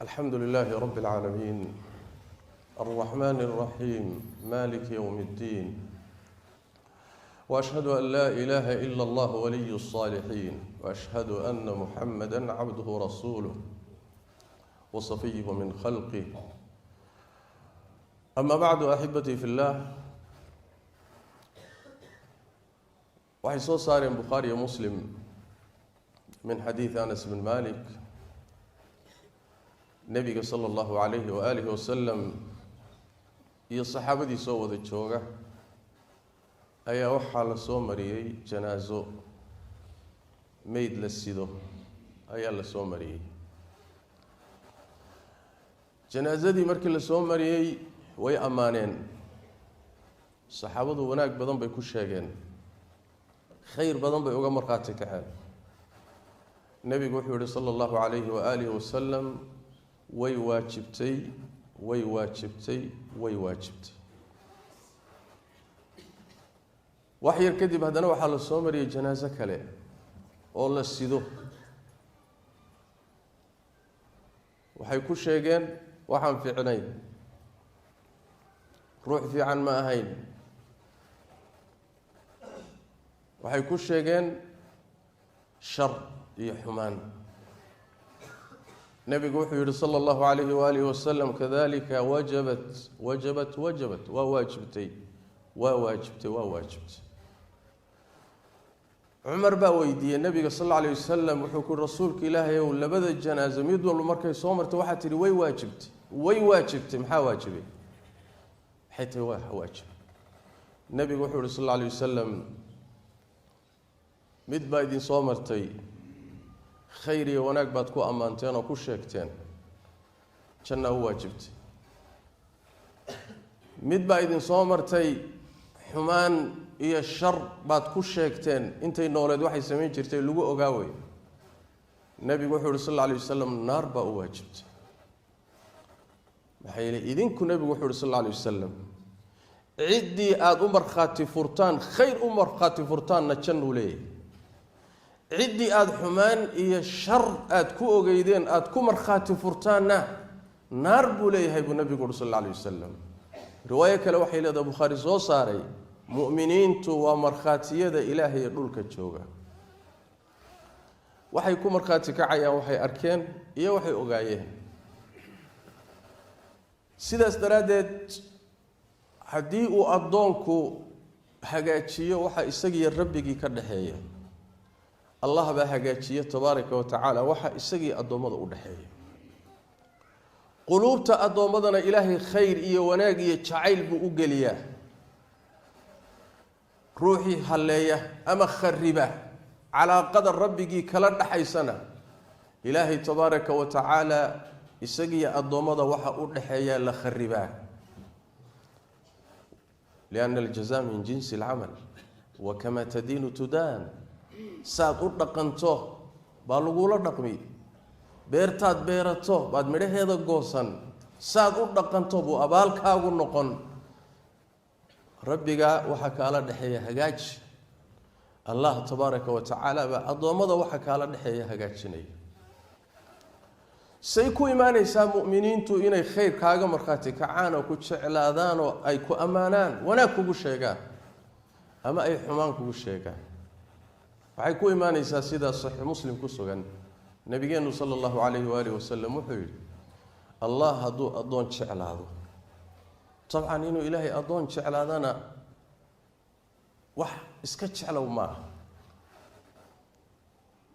الحمد لله رب العالمين الرحمن الرحيم مالك يوم الدين وأشهد أن لا إله إلا الله ولي الصالحين وأشهد أن محمدًا عبده ورسوله وصفيه من خلقه أما بعد أحبتي في الله وحي صار البخاري ومسلم من حديث أنس بن مالك نبي صلى الله عليه وآله وسلم iyo saxaabadii soo wada jooga ayaa waxa la soo mariyay janaazo meyd la sido ayaa la soo mariyay janaazadii markii la soo mariyay way amaaneen saxaabadu wanaag badan bay ku sheegeen khayr badan bay uga marqaati kaceen nabigu wuxuu yiri sallallahu alayhi wa alihi wasallam way waajibtay wax yar kadib haddana waxaa la soo mariyay janaaso kale oo la sido waxay ku sheegeen waxaan fiicnay ruux fiican ma ahayn waxay ku sheegeen shar iyo xumaan nabigu wuxuu yiri sallallahu alayhi wa alihi wasallam kadhalika wajabat wa wajibtay Umar baa weydiiyay nabiga sallallahu alayhi wasallam wuxuu ku rasuulka ilaahay oo labada janaazo mid walba markay soo martay waxa tiri way waajibtay maxaa waajibay xitay waa waajib nabigu wuxuu yiri sallallahu alayhi wasallam mid baa idin soo martay khayr iyo wanaag baad ku amaanteen oo ku sheegteen janna waajibtay mid baa idin soo martay xumaan iyo shar baad ku sheegteen intay nooleed waxay sameyn jirtay lagu ogaaway nabigu wuxuu sallallahu alayhi wasallam naar baa u waajibtay maxay idinku nabigu wuxuu sallallahu alayhi wasallam cidii aad u marxaati furtaan khayr u marxaati furtaanna jannu leeyahay cidii aad xumaan iyo shar aad ku ogeydeen aad ku marxaati furtaanna naar buu leeyahay buu nabigu sallallahu alayhi wasallam riwaaya kale waxay leedahay bukhari soo saaray mu'miniintu waa marxaatiyada ilaahay ee dhulka jooga waxay ku marxaati kacayaan waxay arkeen iyo waxay ogaayeen sidaas daraadeed haddii uu adoonku hagaajiyo waxa isagiyo rabbigii ka dhaxeeya الله بهجاتيه تبارك وتعالى وحا اسغي ادومده u dhaxeeyo qulubta adoomadana ilaahay khayr iyo wanaag iyo jacayl buu u galiyaa ruuxi haleeya ama khariba calaaqada rabbigi kala dhaxaysana ilaahay tabaaraka wa tacaala isagii adoomada waxa u dhaxeeya la khariba لأن الجزاء من جنس العمل وكما تدين تدان saad u dhaqanto baa lagu la dhaqmi beertaad beerato baad midhaheeda goosan saad u dhaqanto buu abaalkaagu noqon rabbiga waxa kala dhaxeeya hagaaj allah tabaaraka wa tacaala ba adoomada waxa kala dhaxeeya hagaajinay say ku iimaanaysa mu'miniintu inay khayr kaaga marxaati kacaan oo ku jeclaadaan oo ay ku amaanaan wanaag kugu sheegaan ama ay xumaan kugu sheegaan waxay ku iimaanaysaa sida sahih muslim ku sugan nabigeenu sallallahu alayhi wa alihi wasallam wuxuu yiri allah hadu adoon jeclaado tabcan inuu ilaahay adoon jeclaadana wax iska jeclow ma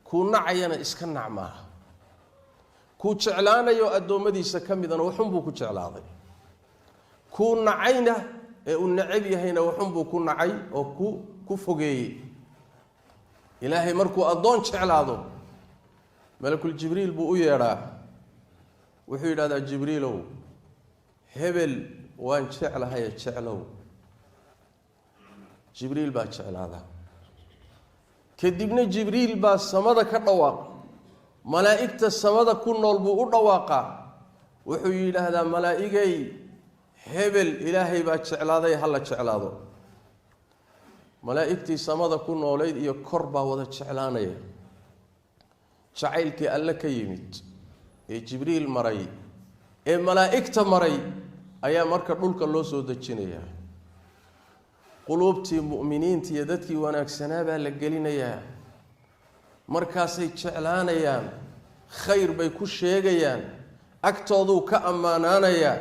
ku nacayana iska nacma ku jeclaanayo adoomadiisa kamidana wuxun buu ku jeclaaday ku nacayna ee uu nacab yahayna wuxun buu ku nacay oo ku fogeeyay ilaahay markuu adoon jeclaado malakul jibriil buu u yeeraa wuxuu yiraahdaa jibriilow hebel waan jeclahay jeclow jibriil baa jeclaada kadibna jibriil baa samada ka dhawaaq malaa'ikta samada ku nool buu u dhawaaqa wuxuu yiraahdaa malaa'igay hebel ilaahay baa jeclaaday hal jeclaado malaa'iktii samada ku nooleed iyo kor baa wada jeclaanaya jacaylkii alla ka yimid jibriil maray malaa'ikta maray ayaa marka dhulka loo soo dejinayaa quluubtii mu'miniinta iyo dadkii wanaagsanaa baa la gelinayaa markaasay jeclaanayaan khayr bay ku sheegayaan agtooduu ka ammaanaanayaa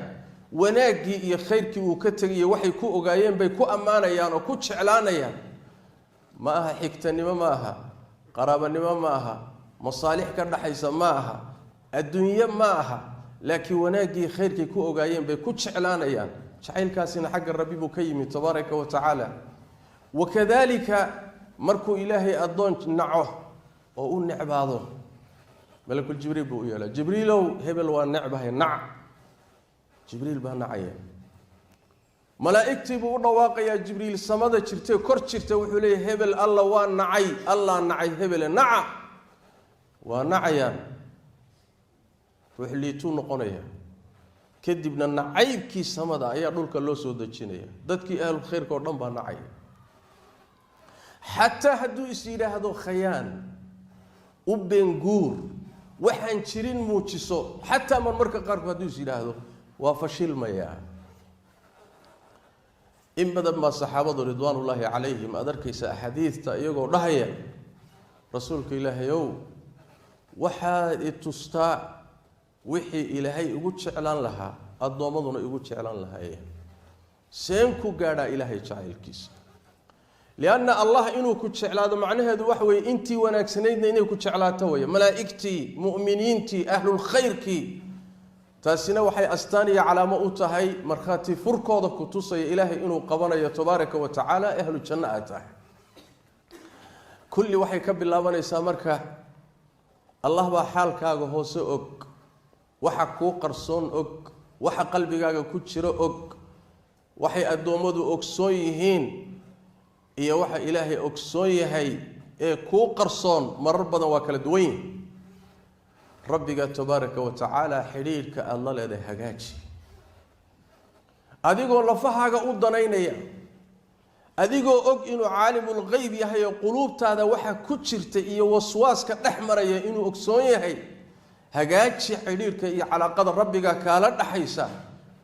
wanaaggii iyo khayrkii uu ka tegay waxay ku ogaayeen bay ku ammaanayaan oo ku jeclaanayaan ma aha xigtanimo ma aha qaraabanimo ma aha masaalix ka dhaxaysa ma aha adduunyo ma aha laakiin wanaaggii khayrkii ku ogaayeen bay ku jeclaanayaan jacaylkaasina xagga rabbi buu ka yimid tabaaraka wa tacaala wakadalika markuu ilaahay addoon naco oo u necbaado malakul jibriil buu u yeelaa jibriilow hebel waa necbahay nac jibriil baa nacaya malaa'igtii buu u dhawaaqayaa jibriil samada jirtay kor jirtay wuxuu leeyahay hebel alla waa nacay allah nacay hebel naca waa nacayaan ruux liituu noqonaya kadibna nacaybkii samada ayaa dhulka loo soo dejinaya dadkii ahlu khayrka oo dhan baa nacaya xataa hadduu is yidhaahdo khayaan u beenguur waxaan jirin muujiso xataa marmarka qaarkood hadduu is yidhaahdo waa fashilmayaa in badan baa saxaabadu ridwaanullaahi calayhim aad arkaysa axaadiidta iyagoo dhahaya rasuulka ilaahayow waxaad i tustaa wixii ilaahay ugu jeclaan lahaa addoommaduna igu jeclaan lahaayeen seen ku gaadhaa ilaahay jacaylkiisa lianna allah inuu ku jeclaado macnaheedu waxa weeye intii wanaagsanaydna inay ku jeclaato weeye malaa'igtii mu'miniintii ahlulkhayrkii taasina waxay astaan iyo calaamo u tahay markhaati furkooda ku tusaya ilaahay inuu qabanayo tabaaraka wa tacaala ahlu janno aad tahay kulli waxay ka bilaabanaysaa marka allah baa xaalkaaga hoose og waxa kuu qarsoon og waxa qalbigaaga ku jiro og waxay addoommadu ogsoon yihiin iyo waxa ilaahay ogsoon yahay ee kuu qarsoon marar badan waa kala duwan yihiin rabbiga tabaaraka wa tacaala xidhiidhka aada la leedahay hagaaji adigoo lafahaaga u danaynaya adigoo og inuu caalimulghayb yahay oo quluubtaada waxa ku jirta iyo waswaaska dhex maraya inuu ogsoon yahay hagaaji xidhiidhka iyo calaaqada rabbiga kaala dhaxaysa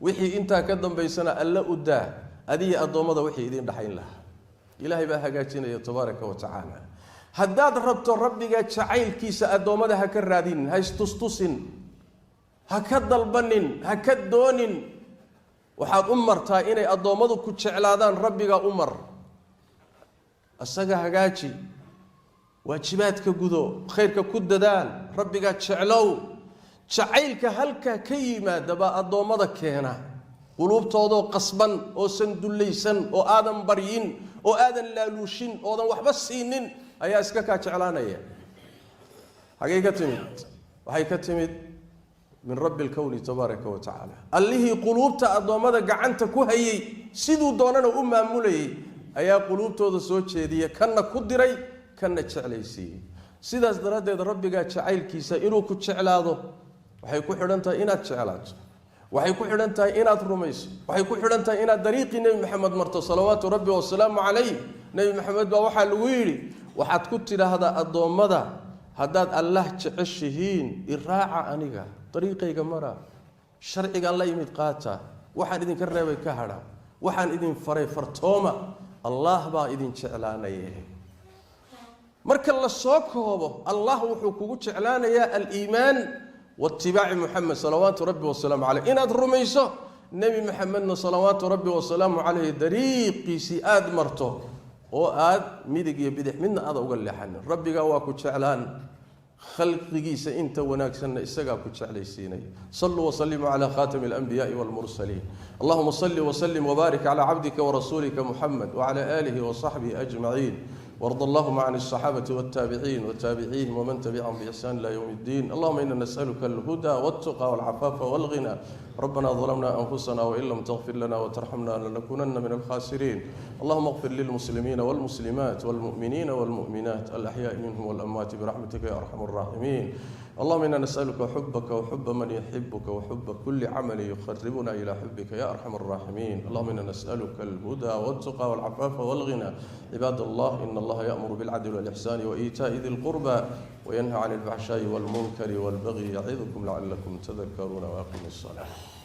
wixii intaa ka dambaysana alla u daa adiga addoommada wixii idin dhaxayn lahaa ilaahay baa hagaajinaya tabaaraka wa tacaala haddaad rabto rabbiga jacaylkiisa addoommada ha ka raadin ha istustusin ha ka dalbanin ha ka doonin waxaad u martaa inay addoommadu ku jeclaadaan rabbiga u mar asaga hagaaji waajibaadka gudo khayrka ku dadaal rabbiga jeclow jacaylka halkaa ka yimaada baa addoommada keena quluubtoodoo qasban oo san dullaysan oo aadan baryin oo aadan laaluushin oodan waxba siinin ayaa iska kaa jeclaanaya xagee ka timid waxay ka timid min rabbi lkowni tabaaraka wa tacaala allihii quluubta addoommada gacanta ku hayay siduu doonana u maamulayay ayaa quluubtooda soo jeediya kanna ku diray kanna jeclaysiiyey sidaas daraaddeed rabbigaa jacaylkiisa inuu ku jeclaado waxay ku xidhan tahay inaad jeclaato waxay ku xidhan tahay inaad rumayso waxay ku xidhan tahay inaad dariiqii nebi maxamed marto salawaatu rabbi wasalaamu calayh nebi maxamed baa waxaa lagu yidhi waxaad ku tidhaahdaa addoommada haddaad allah jeceshihiin iraaca aniga dariiqayga mara sharcigaan la yimid qaata waxaan idinka reebay ka hadha waxaan idin faray fartooma allah baa idin jeclaanaya marka la soo koobo allah wuxuu kugu jeclaanayaa aliimaan waatibaaci muxamed salawaatu rabbi wasalaamu caleyh inaad rumayso nebi maxamedna salawaatu rabbi wasalaamu caleyh dariiqiisii aada marto oo aad midig iyo bidix midna aada uga leexanin rabbigaa waa ku jeclaan khalqigiisa inta wanaagsanna isagaa ku jeclaysiinaya saluu waslimuu calaa khaatami alanbiyaai walmursaliin allahuma salli wasallim wabaarik calaa cabdika warasuulika muxamed wacala aalihi wasaxbihi ajmaciin وارض اللهم عن الصحابة والتابعين وتابعيهم ومن تبعهم بإحسان إلى يوم الدين اللهم إنا نسألك الهدى والتقى والعفاف والغنى ربنا ظلمنا أنفسنا وإن لم تغفر لنا وترحمنا لنكونن من الخاسرين اللهم اغفر للمسلمين والمسلمات والمؤمنين والمؤمنات الأحياء منهم والأموات برحمتك يا أرحم الراحمين اللهم إنا نسألك حبك وحب من يحبك وحب كل عمل يقربنا إلى حبك يا أرحم الراحمين. اللهم إنا نسألك الهدى والتقى والعفاف والغنى. عباد الله، إن الله يأمر بالعدل والإحسان وإيتاء ذي القربى وينهى عن الفحشاء والمنكر والبغي يعظكم لعلكم تذكرون. وأقيموا الصلاة.